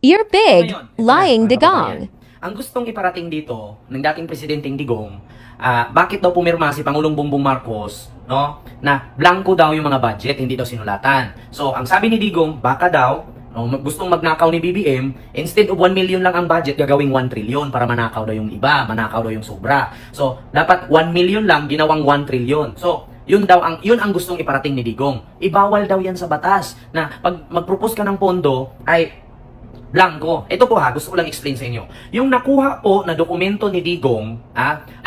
You're big, Ngayon, ito lying na, mga Digong. kababayan. Ang gustong iparating dito ng dating presidenteng Digong, bakit daw pumirma si Pangulong Bongbong Marcos, no, na blanco daw yung mga budget, hindi daw sinulatan. So, ang sabi ni Digong, baka daw, no, gustong magnakaw ni BBM, instead of 1 million lang ang budget, gagawing 1 trillion para manakaw daw yung iba, manakaw daw yung sobra. So, dapat 1 million lang, ginawang 1 trillion. So, yun ang gustong iparating ni Digong. Ibawal daw yan sa batas na pag mag-propose ka ng pondo ay blanco. Ito po gusto ko lang explain sa inyo. Yung nakuha po na dokumento ni Digong,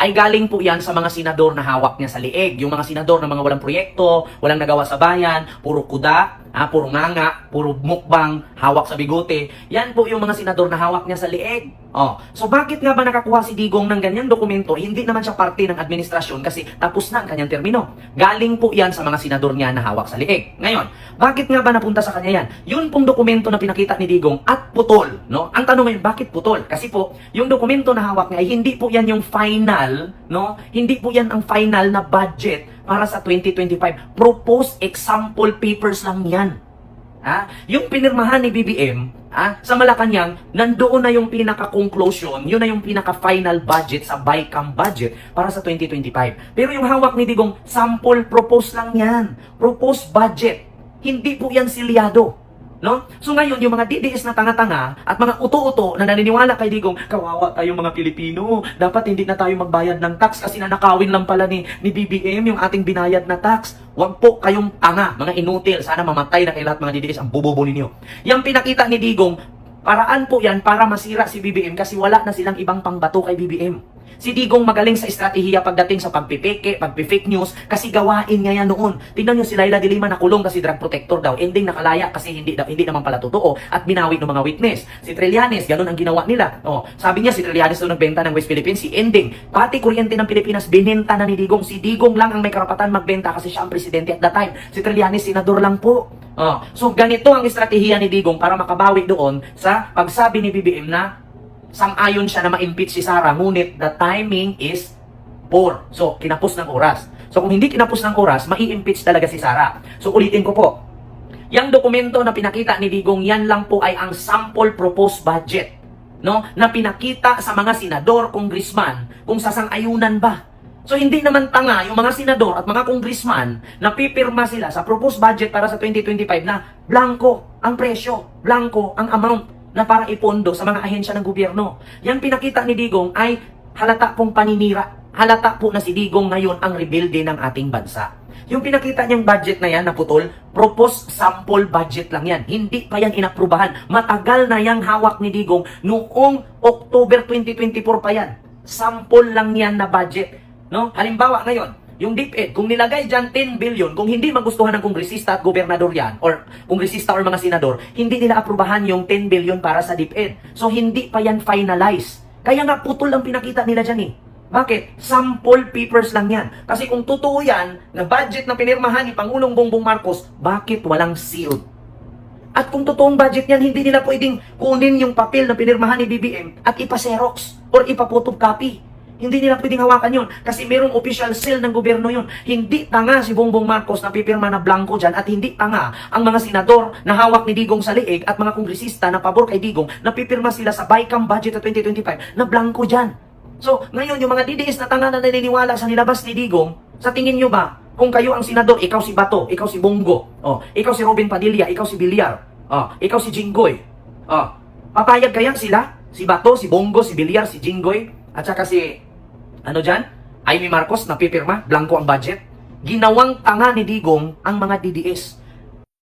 ay galing po yan sa mga senador na hawak niya sa liig. Yung mga senador na mga walang proyekto, walang nagawa sa bayan, puro kuda, puro nganga, puro mukbang, hawak sa bigote. Yan po yung mga senador na hawak niya sa liig. So bakit nga ba nakakuha si Digong ng ganyang dokumento? Hindi naman siya parte ng administrasyon kasi tapos na ang kanyang termino. Galing po yan sa mga senador niya na hawak sa liig. Ngayon, bakit nga ba napunta sa kanya yan? Yun pong dokumento na pinakita ni Digong at putol, no? Ang tanong ngayon, bakit putol? Kasi po, yung dokumento na hawak niya ay hindi po yan yung final, no? Hindi po yan ang final na budget para sa 2025. Proposed example papers lang yan. Yung pinirmahan ni BBM, sa Malacanang, nandoon na yung pinaka-conclusion, yun na yung pinaka-final budget sa BICAM budget para sa 2025. Pero yung hawak ni Digong, sample propose lang yan. Proposed budget. Hindi po yan silyado. No? So ngayon, yung mga DDS na tanga-tanga at mga uto-uto na naniniwala kay Digong, kawawa tayong mga Pilipino, dapat hindi na tayo magbayad ng tax kasi nanakawin lang pala ni BBM yung ating binayad na tax. Huwag po kayong tanga, mga inutil. Sana mamatay na kayo lahat mga DDS, ang bobobo ninyo. Yung pinakita ni Digong, paraan po yan para masira si BBM kasi wala na silang ibang pangbato kay BBM. Si Digong magaling sa estratehiya pagdating sa pagpipeke, pagpifake news, kasi gawain niya yan noon. Tingnan niyo si Laila de Lima nakulong kasi drug protector daw. Ending nakalaya kasi hindi naman pala totoo at binawi ng mga witness. Si Trillanes, ganun ang ginawa nila. Sabi niya si Trillanes daw nagbenta ng West Philippines. Si Ending, pati kuryente ng Pilipinas, binenta na ni Digong. Si Digong lang ang may karapatan magbenta kasi siya ang presidente at that time. Si Trillanes, senador lang po. So ganito ang estratehiya ni Digong para makabawi doon sa pagsabi ni BBM na sang-ayon siya na ma-impeach si Sara, ngunit the timing is poor. So, kinapos ng oras. So, kung hindi kinapos ng oras, mai-impeach talaga si Sara. So, ulitin ko po. Yang dokumento na pinakita ni Digong, yan lang po ay ang sample proposed budget, no? Na pinakita sa mga senador, congressman, kung sasang-ayunan ba. So, hindi naman tanga yung mga senador at mga congressman na pipirma sila sa proposed budget para sa 2025 na blanco ang presyo, blanco ang amount na para ipondo sa mga ahensya ng gobyerno. Yang pinakita ni Digong ay halata pong paninira. Halata po na si Digong ngayon ang rebelde ng ating bansa. Yung pinakita niyang budget na yan na putol, proposed sample budget lang yan. Hindi pa yan inaprubahan. Matagal na yang hawak ni Digong noong October 2024 pa yan. Sample lang yan na budget. No? Halimbawa ngayon, yung DepEd, kung nilagay dyan 10 billion, kung hindi magustuhan ng kongresista at gobernador yan, or kongresista or mga senador, hindi nila aprubahan yung 10 billion para sa DepEd. So, hindi pa yan finalize. Kaya nga putol ang pinakita nila dyan eh. Bakit? Sample papers lang yan. Kasi kung totoo yan, na budget na pinirmahan ni Pangulong Bongbong Marcos, bakit walang sealed? At kung totoong budget yan, hindi nila pwedeng kunin yung papel na pinirmahan ni BBM at ipa-xerox or ipa-photocopy. Hindi nila pwedeng hawakan yun kasi merong official seal ng gobyerno yun. Hindi tanga si Bongbong Marcos na pipirma na blanco dyan at hindi tanga ang mga senador na hawak ni Digong sa liig at mga kongresista na pabor kay Digong na pipirma sila sa BICAM budget na 2025 na blanco dyan. So, ngayon yung mga DDS na tanga na naniniwala sa nilabas ni Digong, sa tingin nyo ba, kung kayo ang senador, ikaw si Bato, ikaw si Bongo, ikaw si Robin Padilla, ikaw si Villar, ikaw si Jinggoy, papayag kaya sila? Si Bato, si Bongo, si Villar, si Jinggoy, at saka si Amy Marcos na pipirma, blanco ang budget. Ginawang tanga ni Digong ang mga DDS.